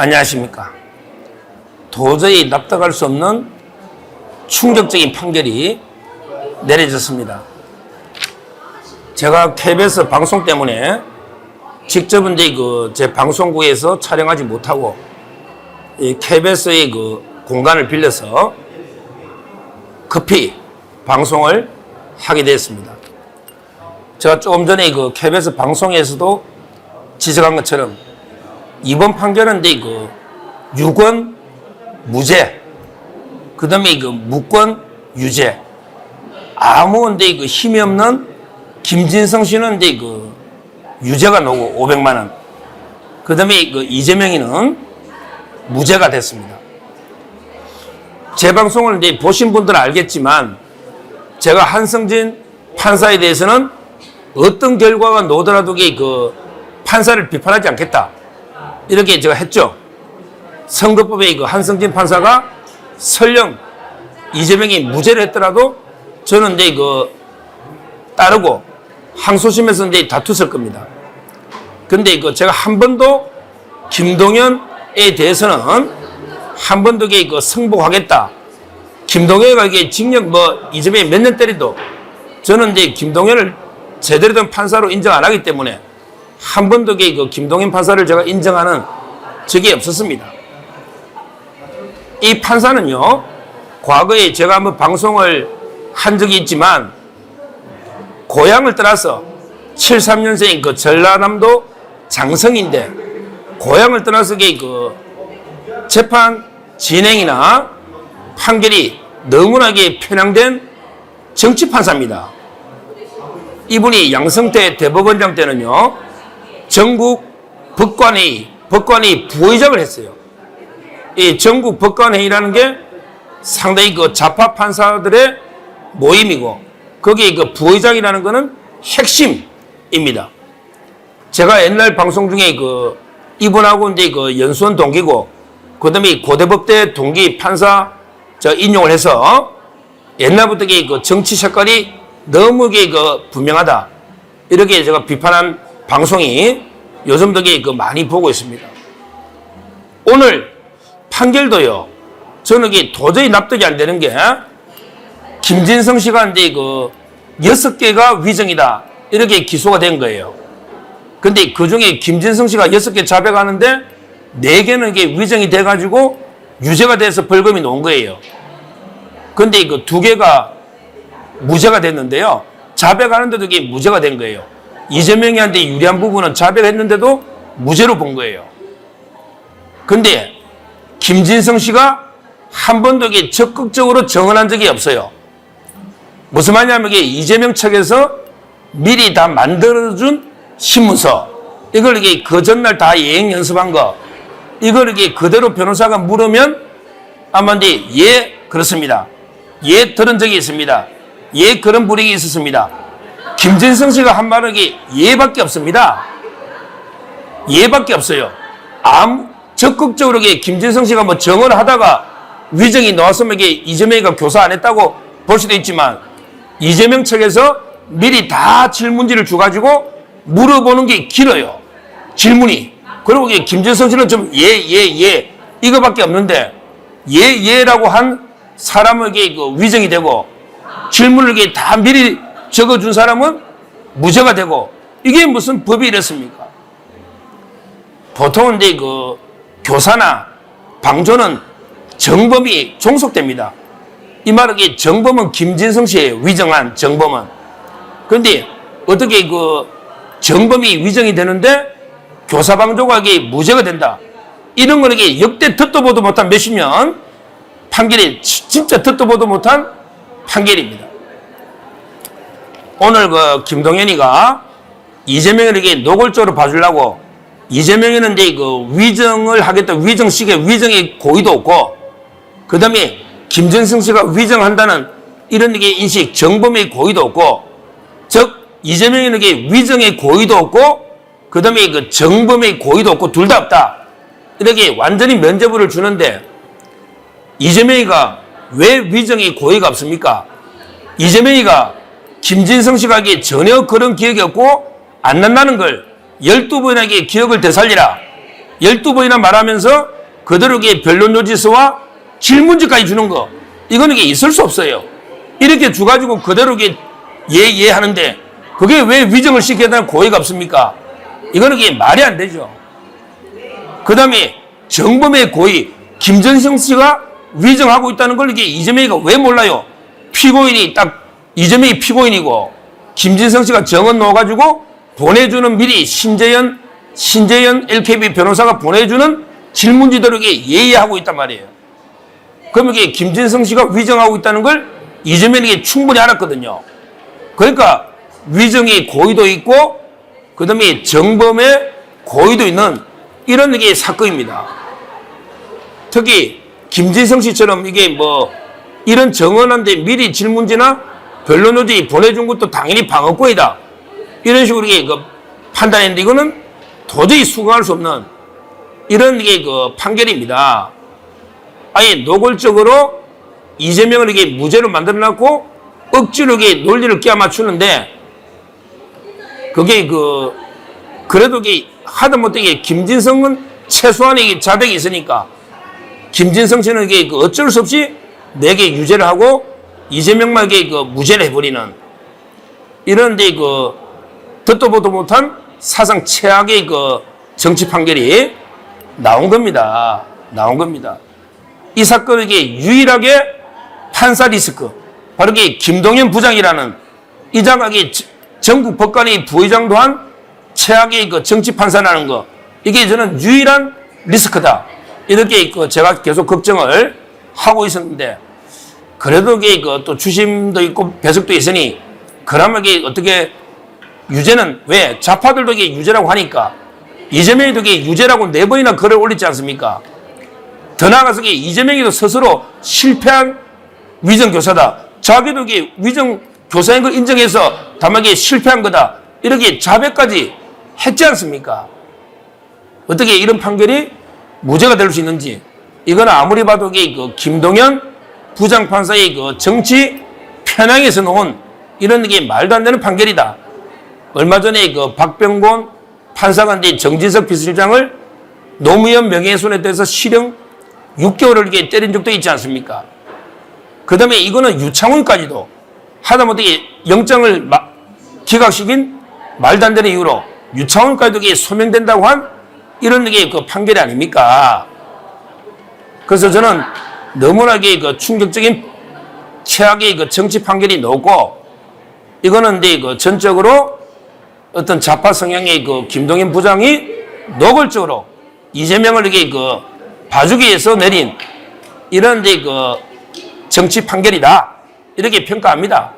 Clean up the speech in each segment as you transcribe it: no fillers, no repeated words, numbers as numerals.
안녕하십니까. 도저히 납득할 수 없는 충격적인 판결이 내려졌습니다. 제가 KBS 방송 때문에 직접 제 방송국에서 촬영하지 못하고 이 KBS의 공간을 빌려서 급히 방송을 하게 됐습니다. 제가 조금 전에 KBS 방송에서도 지적한 것처럼 이번 판결은 유권 무죄, 그 다음에 무권 유죄, 아무 힘이 없는 김진성 씨는 유죄가 나오고 500만 원, 그 다음에 이재명이는 무죄가 됐습니다. 제 방송을 보신 분들은 알겠지만 제가 한성진 판사에 대해서는 어떤 결과가 나오더라도 판사를 비판하지 않겠다, 이렇게 제가 했죠. 선거법에 한성진 판사가 설령 이재명이 무죄를 했더라도 저는 따르고 항소심에서 다투었을 겁니다. 근데 제가 한 번도 김동연에 대해서는 한 번도 승복하겠다, 김동연가 징역 이재명이 몇 년 때리도 저는 김동연을 제대로 된 판사로 인정 안 하기 때문에 한 번도 김동연 판사를 제가 인정하는 적이 없었습니다. 이 판사는요, 과거에 제가 한번 방송을 한 적이 있지만 고향을 떠나서 73년생 전라남도 장성인데 고향을 떠나서 재판 진행이나 판결이 너무나게 편향된 정치 판사입니다. 이분이 양성태 대법원장 때는요, 전국 법관이 부의장을 했어요. 이 전국 법관회의라는 게 상당히 좌파 판사들의 모임이고 거기에 부의장이라는 거는 핵심입니다. 제가 옛날 방송 중에 이분하고 연수원 동기고 그다음에 고대법대 동기 판사 인용을 해서 옛날부터 정치 색깔이 너무 분명하다, 이렇게 제가 비판한 방송이 요즘도 많이 보고 있습니다. 오늘 판결도요, 저는 도저히 납득이 안 되는 게 김진성 씨가 6개가 위정이다, 이렇게 기소가 된 거예요. 근데 그 중에 김진성 씨가 6개 자백하는데 4개는 위정이 돼가지고 유죄가 돼서 벌금이 나온 거예요. 근데 2개가 무죄가 됐는데요, 자백하는데도 무죄가 된 거예요. 이재명이한테 유리한 부분은 자백했는데도 무죄로 본 거예요. 근데 김진성 씨가 한 번도 적극적으로 정언한 적이 없어요. 무슨 말이냐면 이재명 측에서 미리 다 만들어준 신문서, 이걸 그 전날 다 예행 연습한 거, 이걸 그대로 변호사가 물으면 아마 예, 그렇습니다, 예, 들은 적이 있습니다, 예, 그런 불이익이 있었습니다. 김진성 씨가 한 말은 예밖에 없습니다. 예밖에 없어요. 적극적으로 김진성 씨가 정언을 하다가 위정이 나왔으면 이재명이가 교사 안 했다고 볼 수도 있지만 이재명 측에서 미리 다 질문지를 줘가지고 물어보는 게 길어요, 질문이. 그리고 김진성 씨는 좀 예 이거밖에 없는데 예라고 한 사람에게 위정이 되고 질문을 다 미리 적어준 사람은 무죄가 되고, 이게 무슨 법이 이렇습니까? 보통은 교사나 방조는 정범이 종속됩니다. 이 말은 정범은 김진성 씨예요, 위정한 정범은. 그런데 어떻게 정범이 위정이 되는데 교사 방조가 무죄가 된다, 이런 거는 역대 듣도 보도 못한 몇십 년 판결이 진짜 듣도 보도 못한 판결입니다. 오늘 김동연이가 이재명에게 노골적으로 봐주려고 이재명이는 위정을 하겠다, 위정식의 위정의 고의도 없고, 그 다음에 김진성 씨가 위정한다는 이런 인식, 정범의 고의도 없고, 즉 이재명이는 위정의 고의도 없고 그 다음에 정범의 고의도 없고 둘 다 없다, 이렇게 완전히 면죄부를 주는데 이재명이가 왜 위정의 고의가 없습니까? 이재명이가 김진성 씨가 전혀 그런 기억이 없고 안 난다는 걸 12번에게 기억을 되살리라, 12번이나 말하면서 그대로 이게 변론 요지서와 질문지까지 주는 거, 이거는 이게 있을 수 없어요. 이렇게 줘가지고 그대로 이게 예 하는데 그게 왜 위정을 시켜야 되는 고의가 없습니까? 이거는 이게 말이 안 되죠. 그 다음에 정범의 고의, 김전성 씨가 위정하고 있다는 걸 이게 이재명이가 왜 몰라요? 피고인이 딱 이재명이 피고인이고 김진성 씨가 정원 넣어가지고 보내주는 미리 신재현 LKB 변호사가 보내주는 질문지대로 이게 예의하고 있단 말이에요. 그럼 이게 김진성 씨가 위정하고 있다는 걸 이재명이 충분히 알았거든요. 그러니까 위정의 고의도 있고 그 다음에 정범의 고의도 있는 이런 이게 사건입니다. 특히 김진성 씨처럼 이게 뭐 이런 정언한데 미리 질문지나 변론 요지 보내준 것도 당연히 방어권이다. 이런 식으로 이게 그 판단했는데 이거는 도저히 수긍할 수 없는 이런 이게 그 판결입니다. 아예 노골적으로 이재명을 이게 무죄로 만들어놨고 억지로 이게 논리를 끼워 맞추는데 그게 그래도 이게 하다못해 김진성은 최소한의 이게 자백이 있으니까 김진성 씨는 이게 어쩔 수 없이 내게 유죄를 하고 이재명만 이게 무죄를 해버리는 이런 데 듣도 보도 못한 사상 최악의 정치 판결이 나온 겁니다. 이 사건은 이게 유일하게 판사 리스크, 바로 이게 김동연 부장이라는 이장하게 전국 법관의 부의장도 한 최악의 정치 판사라는 거, 이게 저는 유일한 리스크다. 이렇게 제가 계속 걱정을 하고 있었는데, 그래도 이게 또 주심도 있고 배석도 있으니, 그나마 이게 어떻게 유죄는 왜 좌파들도 이게 유죄라고 하니까 이재명이도 이게 유죄라고 4번이나 글을 올렸지 않습니까? 더 나아가서 이게 이재명이도 스스로 실패한 위정교사다. 자기도 이게 위정교사인 걸 인정해서 다만 이게 실패한 거다. 이렇게 자백까지 했지 않습니까? 어떻게 이런 판결이 무죄가 될 수 있는지, 이건 아무리 봐도 이게 김동연 부장판사의 정치 편향에서 놓은 이런 게 말도 안 되는 판결이다. 얼마 전에 박병곤 판사가 정진석 비서실장을 노무현 명예훼손에 대해서 실형 6개월을 이렇게 때린 적도 있지 않습니까? 그 다음에 이거는 유창훈까지도 하다못해 영장을 기각시킨 말도 안 되는 이유로 유창훈까지도 이게 소명된다고 한 이런 게 판결이 아닙니까? 그래서 저는 너무나 충격적인 최악의 정치 판결이 나오고, 이거는 전적으로 어떤 좌파 성향의 김동연 부장이 노골적으로 이재명을 이렇게 봐주기 위해서 내린 이런 정치 판결이다. 이렇게 평가합니다.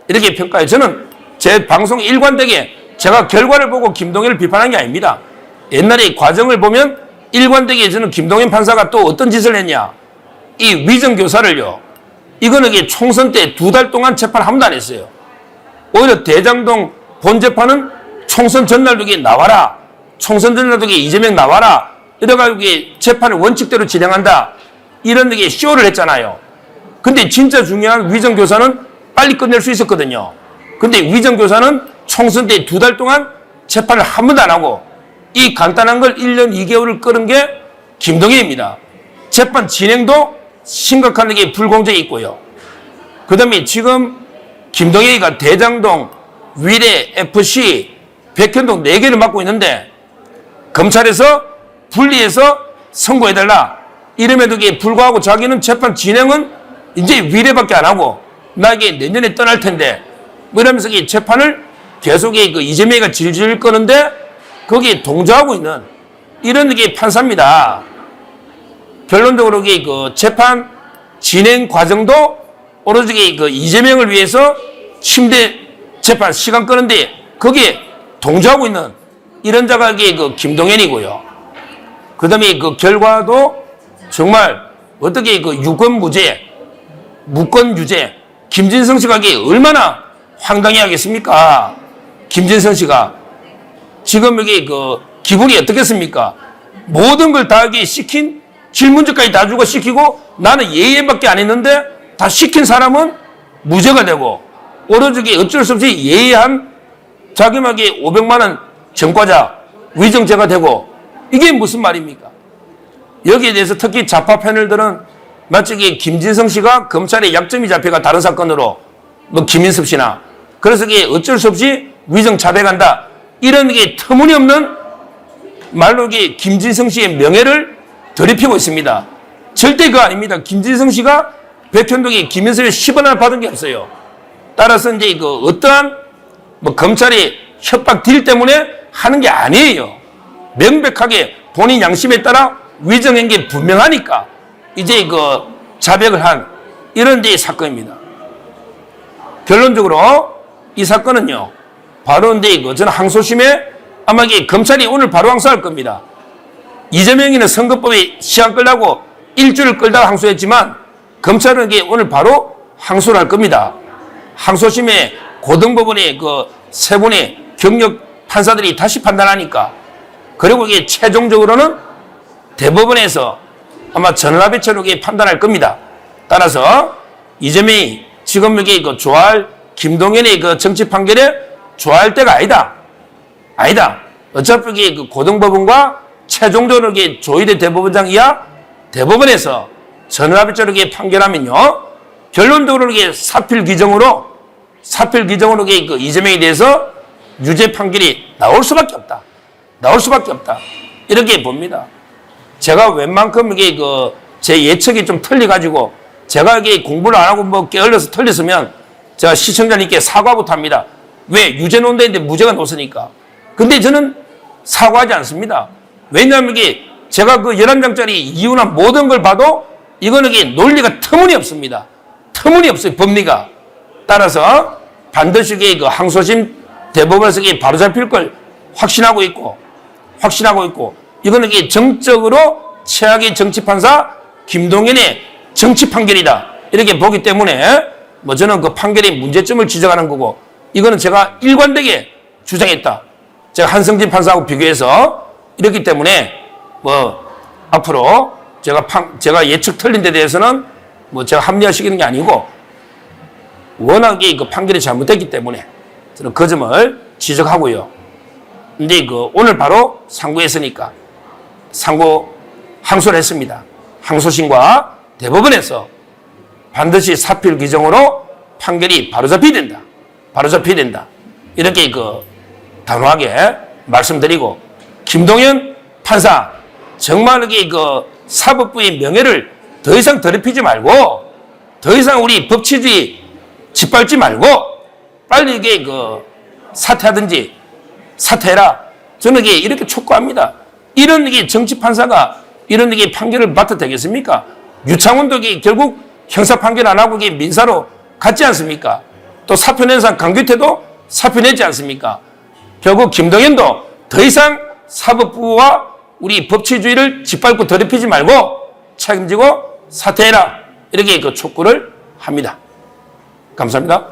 이렇게 평가해요. 저는 제 방송 일관되게 제가 결과를 보고 김동연을 비판한 게 아닙니다. 옛날에 과정을 보면 일관되게 저는 김동연 판사가 또 어떤 짓을 했냐. 이 위정교사를요. 이거는 이게 총선 때 2달 동안 재판 한 번도 안 했어요. 오히려 대장동 본재판은 총선 전날도 이게 나와라. 총선 전날도 이게 이재명 나와라. 이래가지고 이게 재판을 원칙대로 진행한다. 이런 게 쇼를 했잖아요. 근데 진짜 중요한 위정교사는 빨리 끝낼 수 있었거든요. 근데 위정교사는 총선 때 2달 동안 재판을 한 번도 안 하고 이 간단한 걸 1년 2개월을 끌은 게 김동연입니다. 재판 진행도 심각한 게 불공정이 있고요. 그 다음에 지금 김동연이가 대장동, 위례, FC, 백현동 4개를 맡고 있는데 검찰에서 분리해서 선고해달라. 이름에도 불구하고 자기는 재판 진행은 이제 위례밖에 안 하고 나 이게 내년에 떠날 텐데 뭐 이러면서 이 재판을 계속 이재명이가 질질 끄는데 거기에 동조하고 있는 이런 게 판사입니다. 결론적으로 재판 진행 과정도 오로지 이재명을 위해서 침대 재판 시간 끄는데 거기에 동조하고 있는 이런 자가 김동연이고요. 그 다음에 결과도 정말 어떻게 유권 무죄, 무권 유죄, 김진성 씨가 얼마나 황당해 하겠습니까? 김진성 씨가 지금 여기 기분이 어떻겠습니까? 모든 걸 다 시킨 질문지까지 다 주고 시키고 나는 예의밖에 안 했는데 다 시킨 사람은 무죄가 되고 오로지 어쩔 수 없이 예의한 자기만의 500만 원 전과자 위정죄가 되고 이게 무슨 말입니까? 여기에 대해서 특히 좌파 패널들은 마치 김진성 씨가 검찰에 약점이 잡혀가 다른 사건으로 뭐 김인섭 씨나 그래서 이게 어쩔 수 없이 위증 자백한다. 이런 게 터무니없는 말로 이게 김진성 씨의 명예를 더럽히고 있습니다. 절대 그거 아닙니다. 김진성 씨가 백현동이 김인섭에 10원을 받은 게 없어요. 따라서 이제 그 어떠한 뭐 검찰이 협박 딜 때문에 하는 게 아니에요. 명백하게 본인 양심에 따라 위증한 게 분명하니까 이제 그 자백을 한 이런 데 사건입니다. 결론적으로 이 사건은요, 바로 이제 저는 항소심에 아마 이게 검찰이 오늘 바로 항소할 겁니다. 이재명이는 선거법에 시한 끌라고 일주일을 끌다가 항소했지만 검찰은 이게 오늘 바로 항소를 할 겁니다. 항소심에 고등법원의 그 세 분의 경력 판사들이 다시 판단하니까 그리고 이게 최종적으로는 대법원에서 아마 전원합의체로 판단할 겁니다. 따라서 이재명이 지금 여기 그 좋아할 김동연의 그 정치 판결에 좋아할 때가 아니다. 아니다. 어차피 이게 그 고등법원과 최종적으로 이게 조희대 대법원장 이하 대법원에서 전원합의체로 판결하면요, 결론적으로 이게 사필 규정으로 이게 그 이재명에 대해서 유죄 판결이 나올 수밖에 없다. 나올 수밖에 없다. 이렇게 봅니다. 제가 웬만큼 이게 그 제 예측이 좀 틀려가지고 제가 이게 공부를 안 하고 뭐 게을러서 틀렸으면 제가 시청자님께 사과부터 합니다. 왜? 유죄 논대인데 무죄가 놓으니까. 근데 저는 사과하지 않습니다. 왜냐하면 이게 제가 그 11장짜리 이혼한 모든 걸 봐도 이거는 이게 논리가 터무니없습니다. 터무니없어요, 법리가. 따라서 반드시 이게 그 항소심 대법원에서 이게 바로잡힐 걸 확신하고 있고, 이거는 이게 정적으로 최악의 정치판사 김동연의 정치 판결이다. 이렇게 보기 때문에 뭐 저는 그 판결의 문제점을 지적하는 거고, 이거는 제가 일관되게 주장했다. 제가 한성진 판사하고 비교해서 이렇기 때문에 뭐 앞으로 제가 예측 틀린 데 대해서는 뭐 제가 합리화시키는 게 아니고 워낙에 그 판결이 잘못됐기 때문에 저는 그 점을 지적하고요. 근데 그 오늘 바로 상고했으니까 항소를 했습니다. 항소심과 대법원에서 반드시 사필 규정으로 판결이 바로잡혀야 된다. 바로잡혀야 된다. 이렇게 그 단호하게 말씀드리고, 김동연 판사 정말 이게 그 사법부의 명예를 더 이상 더럽히지 말고, 더 이상 우리 법치주의 짓밟지 말고 빨리 이게 그 사퇴하든지 사퇴해라. 저는 이게 이렇게 촉구합니다. 이런 이게 정치 판사가 이런 이게 판결을 맡아도 되겠습니까? 유창훈도 이게 결국 형사 판결 안 하고 이게 민사로 갔지 않습니까? 또 사표 낸 사람 강규태도 사표 냈지 않습니까? 결국 김동연도 더 이상 사법부와 우리 법치주의를 짓밟고 더럽히지 말고 책임지고 사퇴해라. 이렇게 그 촉구를 합니다. 감사합니다.